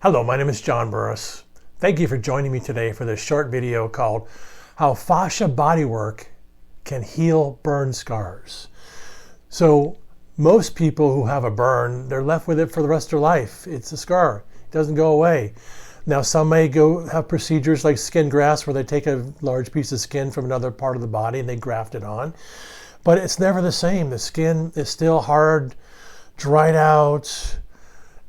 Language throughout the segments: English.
Hello, my name is John Burris. Thank you for joining me today for this short video called How Fascia Bodywork Can Heal Burn Scars. So most people who have a burn, they're left with it for the rest of their life. It's a scar. It doesn't go away. Now some may go have procedures like skin grafts where they take a large piece of skin from another part of the body and they graft it on. But it's never the same. The skin is still hard, dried out,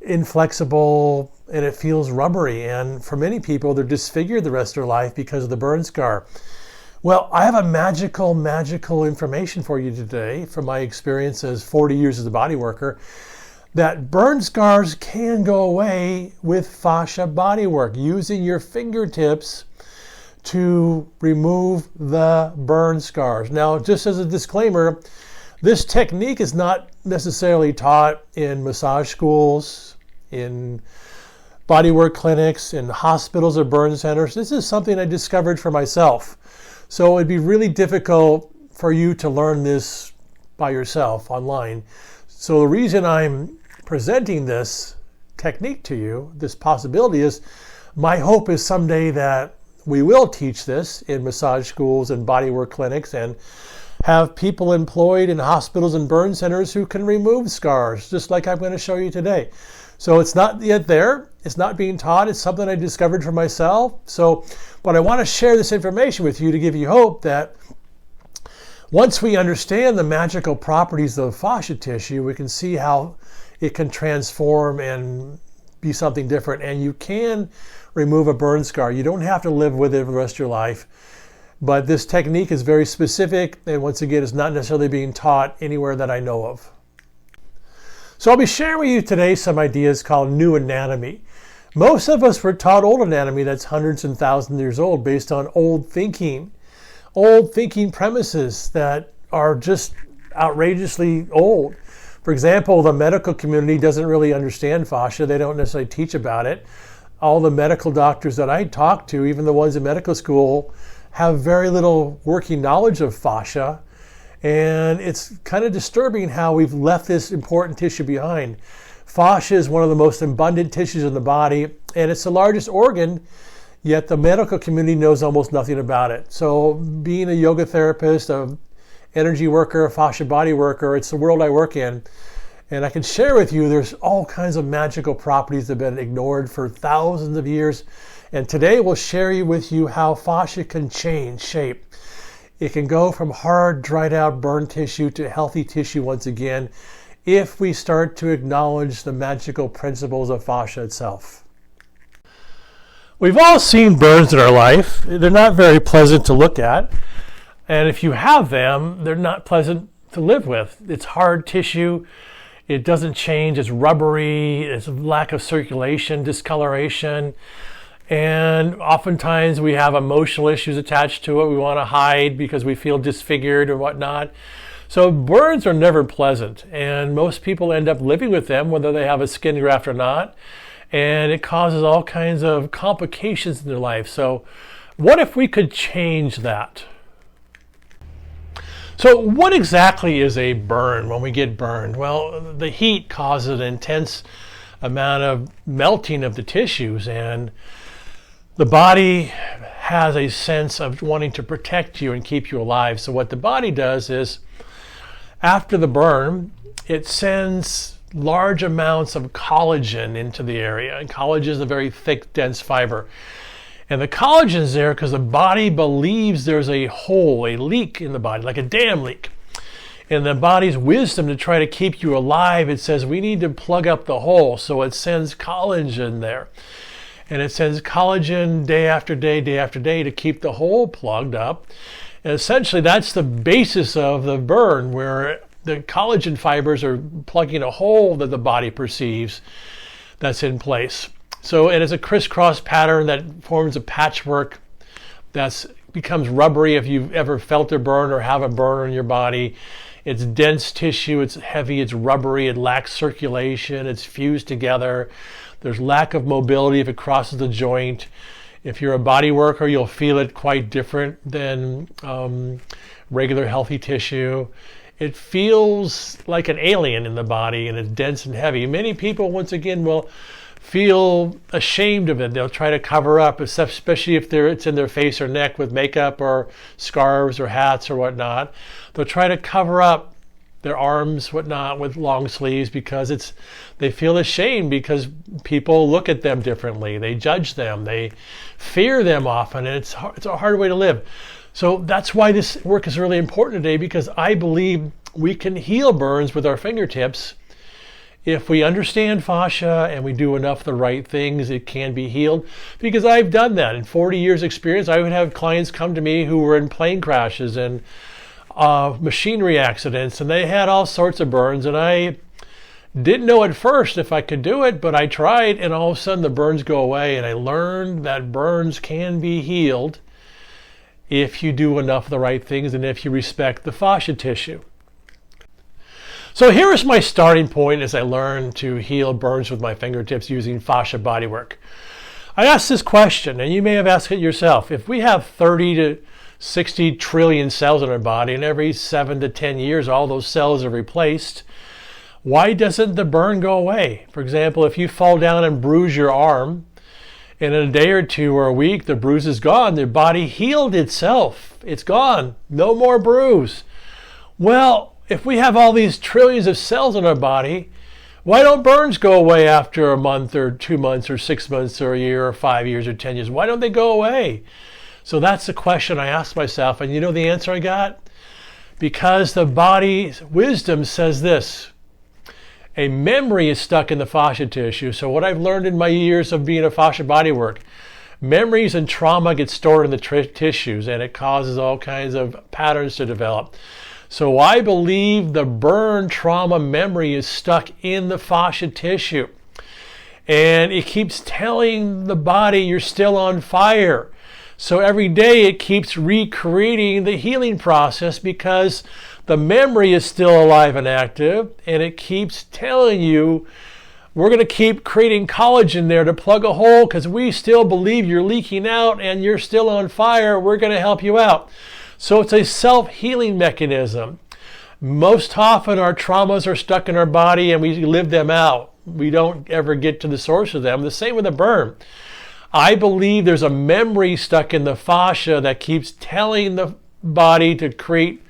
inflexible, and it feels rubbery. And for many people, they're disfigured the rest of their life because of the burn scar. Well, I have a magical information for you today from my experience as 40 years as a body worker, that burn scars can go away with fascia bodywork, using your fingertips to remove the burn scars. Now, just as a disclaimer, this technique is not necessarily taught in massage schools, in bodywork clinics, in hospitals or burn centers. This is something I discovered for myself. So it'd be really difficult for you to learn this by yourself online. So the reason I'm presenting this technique to you, this possibility, is my hope is someday that we will teach this in massage schools and bodywork clinics and have people employed in hospitals and burn centers who can remove scars, just like I'm going to show you today. So it's not yet there. It's not being taught. It's something I discovered for myself. But I want to share this information with you to give you hope that once we understand the magical properties of fascia tissue, we can see how it can transform and be something different. And you can remove a burn scar. You don't have to live with it for the rest of your life. But this technique is very specific, and once again, it's not necessarily being taught anywhere that I know of. So I'll be sharing with you today some ideas called new anatomy. Most of us were taught old anatomy that's hundreds and thousands of years old based on old thinking premises that are just outrageously old. For example, the medical community doesn't really understand fascia. They don't necessarily teach about it. All the medical doctors that I talk to, even the ones in medical school, have very little working knowledge of fascia. And it's kind of disturbing how we've left this important tissue behind. Fascia is one of the most abundant tissues in the body, and it's the largest organ, yet the medical community knows almost nothing about it. So being a yoga therapist, an energy worker, a fascia body worker, it's the world I work in. And I can share with you there's all kinds of magical properties that have been ignored for thousands of years. And today we'll share with you how fascia can change shape. It can go from hard, dried out, burned tissue to healthy tissue once again if we start to acknowledge the magical principles of fascia itself. We've all seen burns in our life. They're not very pleasant to look at. And if you have them, they're not pleasant to live with. It's hard tissue. It doesn't change. It's rubbery. It's a lack of circulation, discoloration. And oftentimes we have emotional issues attached to it. We want to hide because we feel disfigured or whatnot. So burns are never pleasant, and most people end up living with them whether they have a skin graft or not, and it causes all kinds of complications in their life. So what if we could change that? So what exactly is a burn when we get burned? Well, the heat causes an intense amount of melting of the tissues, and the body has a sense of wanting to protect you and keep you alive. So what the body does is, after the burn, it sends large amounts of collagen into the area. And collagen is a very thick, dense fiber. And the collagen is there because the body believes there's a hole, a leak in the body, like a dam leak. In the body's wisdom to try to keep you alive, it says we need to plug up the hole. So it sends collagen there. And it sends collagen day after day to keep the hole plugged up. And essentially that's the basis of the burn, where the collagen fibers are plugging a hole that the body perceives that's in place. So it is a crisscross pattern that forms a patchwork that becomes rubbery if you've ever felt a burn or have a burn on your body. It's dense tissue, it's heavy, it's rubbery, it lacks circulation, it's fused together. There's lack of mobility if it crosses the joint. If you're a body worker, you'll feel it quite different than regular healthy tissue. It feels like an alien in the body, and it's dense and heavy. Many people, once again, will feel ashamed of it. They'll try to cover up, especially if it's in their face or neck with makeup or scarves or hats or whatnot. They'll try to cover up their arms, whatnot, with long sleeves because they feel ashamed because people look at them differently. They judge them. They fear them often, and it's a hard way to live. So that's why this work is really important today, because I believe we can heal burns with our fingertips. If we understand fascia and we do enough of the right things, it can be healed. Because I've done that. In 40 years experience, I would have clients come to me who were in plane crashes and machinery accidents, and they had all sorts of burns, and I didn't know at first if I could do it, but I tried, and all of a sudden the burns go away, and I learned that burns can be healed if you do enough of the right things and if you respect the fascia tissue. So here is my starting point as I learned to heal burns with my fingertips using Fascia Bodywork. I asked this question, and you may have asked it yourself. If we have 30 to 60 trillion cells in our body, and every 7 to 10 years all those cells are replaced, why doesn't the burn go away? For example, if you fall down and bruise your arm, and in a day or two or a week the bruise is gone, the body healed itself. It's gone. No more bruise. Well, if we have all these trillions of cells in our body, why don't burns go away after a month or 2 months or 6 months or a year or 5 years or 10 years? Why don't they go away? So that's the question I asked myself, and you know the answer I got? Because the body's wisdom says this: a memory is stuck in the fascia tissue. So what I've learned in my years of being a fascia bodywork, memories and trauma get stored in the tissues, and it causes all kinds of patterns to develop. So I believe the burn trauma memory is stuck in the fascia tissue, and it keeps telling the body you're still on fire. So every day it keeps recreating the healing process because the memory is still alive and active, and it keeps telling you, we're going to keep creating collagen there to plug a hole because we still believe you're leaking out and you're still on fire. We're going to help you out. So it's a self-healing mechanism. Most often our traumas are stuck in our body and we live them out. We don't ever get to the source of them. The same with a burn. I believe there's a memory stuck in the fascia that keeps telling the body to create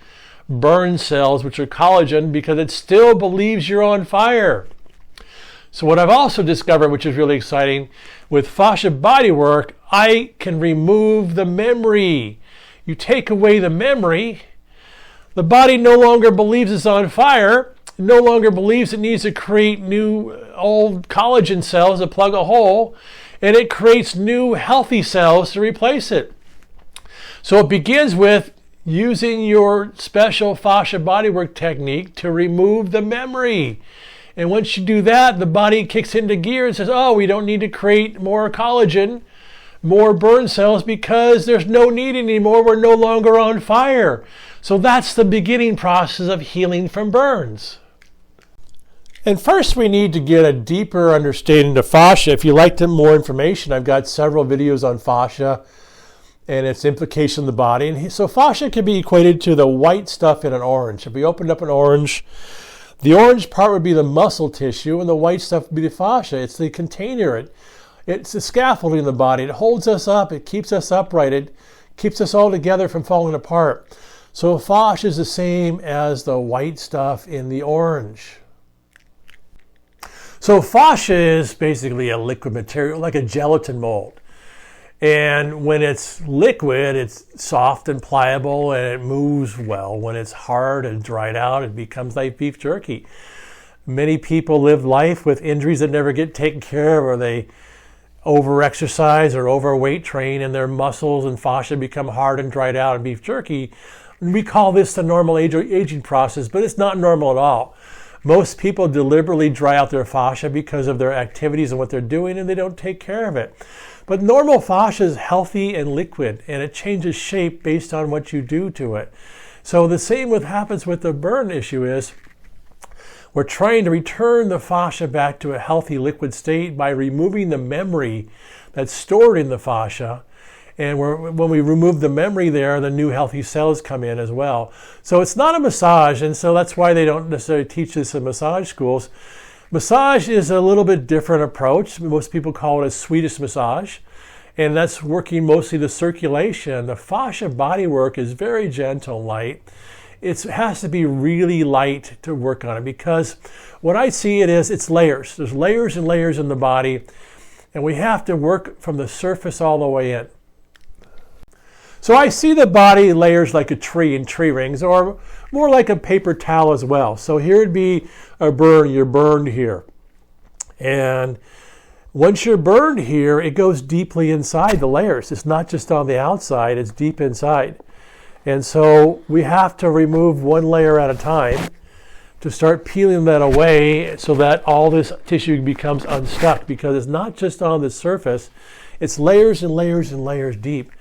burn cells, which are collagen, because it still believes you're on fire. So what I've also discovered, which is really exciting, with Fascia Bodywork, I can remove the memory. You take away the memory, the body no longer believes it's on fire, no longer believes it needs to create new old collagen cells to plug a hole, and it creates new healthy cells to replace it. So it begins with using your special Fascia Bodywork technique to remove the memory. And once you do that, the body kicks into gear and says, oh, we don't need to create more collagen, more burn cells, because there's no need anymore. We're no longer on fire. So that's the beginning process of healing from burns. And first we need to get a deeper understanding of fascia. If you'd like more information, I've got several videos on fascia and its implication in the body. And so fascia can be equated to the white stuff in an orange. If we opened up an orange, the orange part would be the muscle tissue and the white stuff would be the fascia. It's the container. It's the scaffolding in the body. It holds us up. It keeps us upright. It keeps us all together from falling apart. So fascia is the same as the white stuff in the orange. So fascia is basically a liquid material, like a gelatin mold. And when it's liquid, it's soft and pliable and it moves well. When it's hard and dried out, it becomes like beef jerky. Many people live life with injuries that never get taken care of, or they over-exercise or overweight train and their muscles and fascia become hard and dried out and beef jerky. We call this the normal aging process, but it's not normal at all. Most people deliberately dry out their fascia because of their activities and what they're doing, and they don't take care of it. But normal fascia is healthy and liquid, and it changes shape based on what you do to it. So the same happens with the burn issue is we're trying to return the fascia back to a healthy liquid state by removing the memory that's stored in the fascia. And when we remove the memory there, the new healthy cells come in as well. So it's not a massage, and so that's why they don't necessarily teach this in massage schools. Massage is a little bit different approach. Most people call it a Swedish massage, and that's working mostly the circulation. The fascia bodywork is very gentle, light. It has to be really light to work on it, because what I see it is, it's layers. There's layers and layers in the body, and we have to work from the surface all the way in. So I see the body layers like a tree in tree rings, or more like a paper towel as well. So here would be a burn, you're burned here. And once you're burned here, it goes deeply inside the layers. It's not just on the outside, it's deep inside. And so we have to remove one layer at a time to start peeling that away so that all this tissue becomes unstuck, because it's not just on the surface, it's layers and layers and layers deep.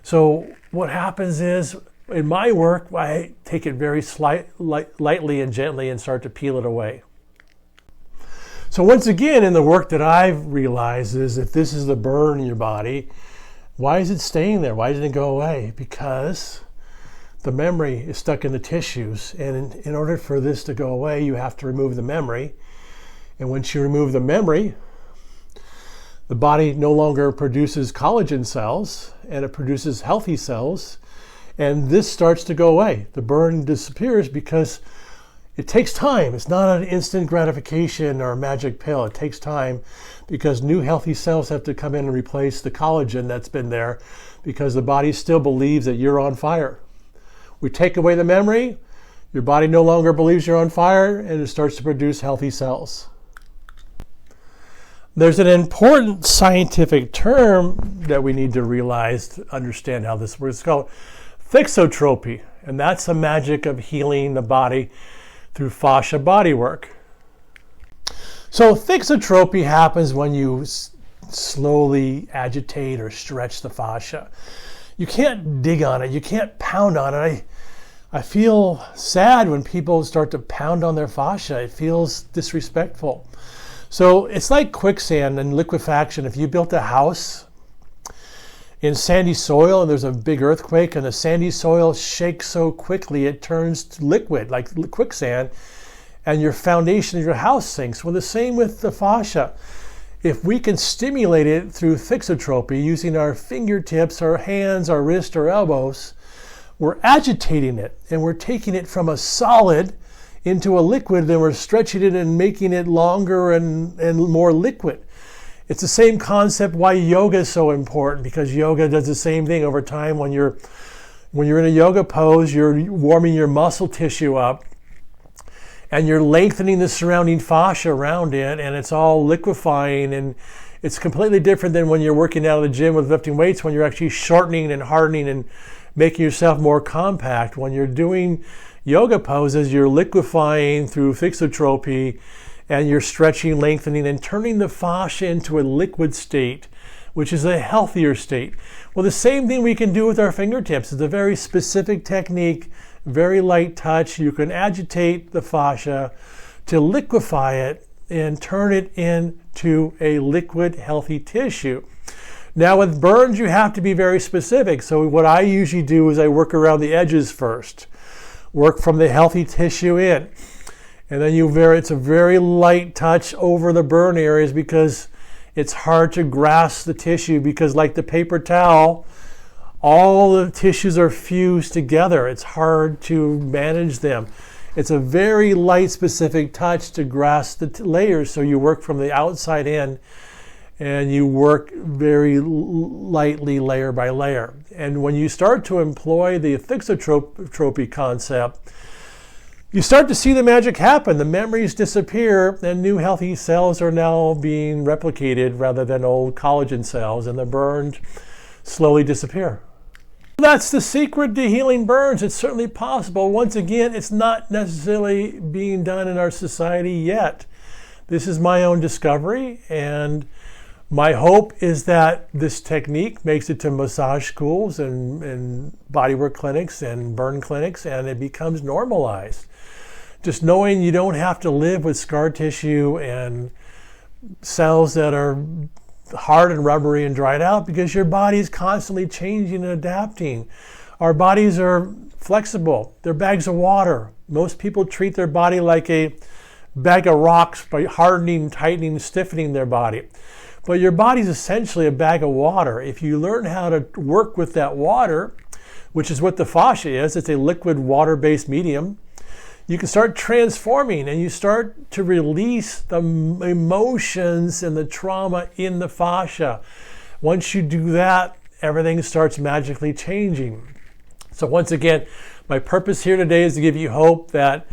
So what happens is, in my work, I take it very lightly and gently and start to peel it away. So once again, in the work that I've realized is, if this is the burn in your body, why is it staying there? Why doesn't it go away? Because the memory is stuck in the tissues, and in order for this to go away, you have to remove the memory. And once you remove the memory, the body no longer produces collagen cells, and it produces healthy cells, and this starts to go away. The burn disappears because it takes time. It's not an instant gratification or a magic pill. It takes time because new healthy cells have to come in and replace the collagen that's been there, because the body still believes that you're on fire. We take away the memory, your body no longer believes you're on fire, and it starts to produce healthy cells. There's an important scientific term that we need to realize to understand how this works. It's called thixotropy, and that's the magic of healing the body through fascia bodywork. So thixotropy happens when you slowly agitate or stretch the fascia. You can't dig on it, you can't pound on it. I feel sad when people start to pound on their fascia. It feels disrespectful. So it's like quicksand and liquefaction. If you built a house in sandy soil and there's a big earthquake and the sandy soil shakes so quickly it turns to liquid, like quicksand, and your foundation of your house sinks. Well, the same with the fascia. If we can stimulate it through thixotropy using our fingertips, our hands, our wrists, our elbows, we're agitating it, and we're taking it from a solid into a liquid, then we're stretching it and making it longer and more liquid. It's the same concept why yoga is so important, because yoga does the same thing over time. When you're in a yoga pose, you're warming your muscle tissue up, and you're lengthening the surrounding fascia around it, and it's all liquefying, and it's completely different than when you're working out of the gym with lifting weights, when you're actually shortening and hardening and making yourself more compact. When you're doing yoga poses, you're liquefying through thixotropy, and you're stretching, lengthening, and turning the fascia into a liquid state, which is a healthier state. Well, the same thing we can do with our fingertips. It's a very specific technique, very light touch. You can agitate the fascia to liquefy it and turn it into a liquid, healthy tissue. Now with burns, you have to be very specific. So what I usually do is I work around the edges first. Work from the healthy tissue in. And then it's a very light touch over the burn areas, because it's hard to grasp the tissue, because like the paper towel, all the tissues are fused together. It's hard to manage them. It's a very light, specific touch to grasp the layers. So you work from the outside in, and you work very lightly, layer by layer. And when you start to employ the thixotropy concept, you start to see the magic happen. The memories disappear, and new healthy cells are now being replicated rather than old collagen cells, and the burns slowly disappear. That's the secret to healing burns. It's certainly possible. Once again, it's not necessarily being done in our society yet. This is my own discovery, and my hope is that this technique makes it to massage schools and bodywork clinics and burn clinics, and it becomes normalized. Just knowing you don't have to live with scar tissue and cells that are hard and rubbery and dried out, because your body is constantly changing and adapting. Our bodies are flexible. They're bags of water. Most people treat their body like a bag of rocks by hardening, tightening, stiffening their body. But your body's essentially a bag of water. If you learn how to work with that water, which is what the fascia is, it's a liquid water-based medium, you can start transforming and you start to release the emotions and the trauma in the fascia. Once you do that, everything starts magically changing. So once again, my purpose here today is to give you hope that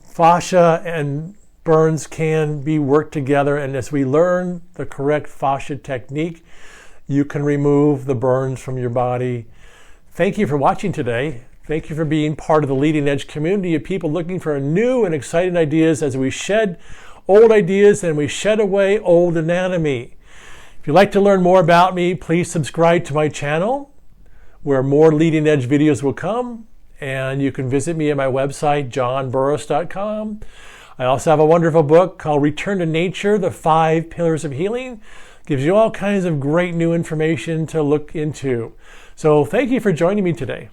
fascia and burns can be worked together, and as we learn the correct fascia technique, you can remove the burns from your body. Thank you for watching today. Thank you for being part of the leading edge community of people looking for new and exciting ideas as we shed old ideas and we shed away old anatomy. If you'd like to learn more about me, please subscribe to my channel where more leading edge videos will come, and you can visit me at my website, johnburris.com. I also have a wonderful book called Return to Nature, The 5 Pillars of Healing. Gives you all kinds of great new information to look into. So thank you for joining me today.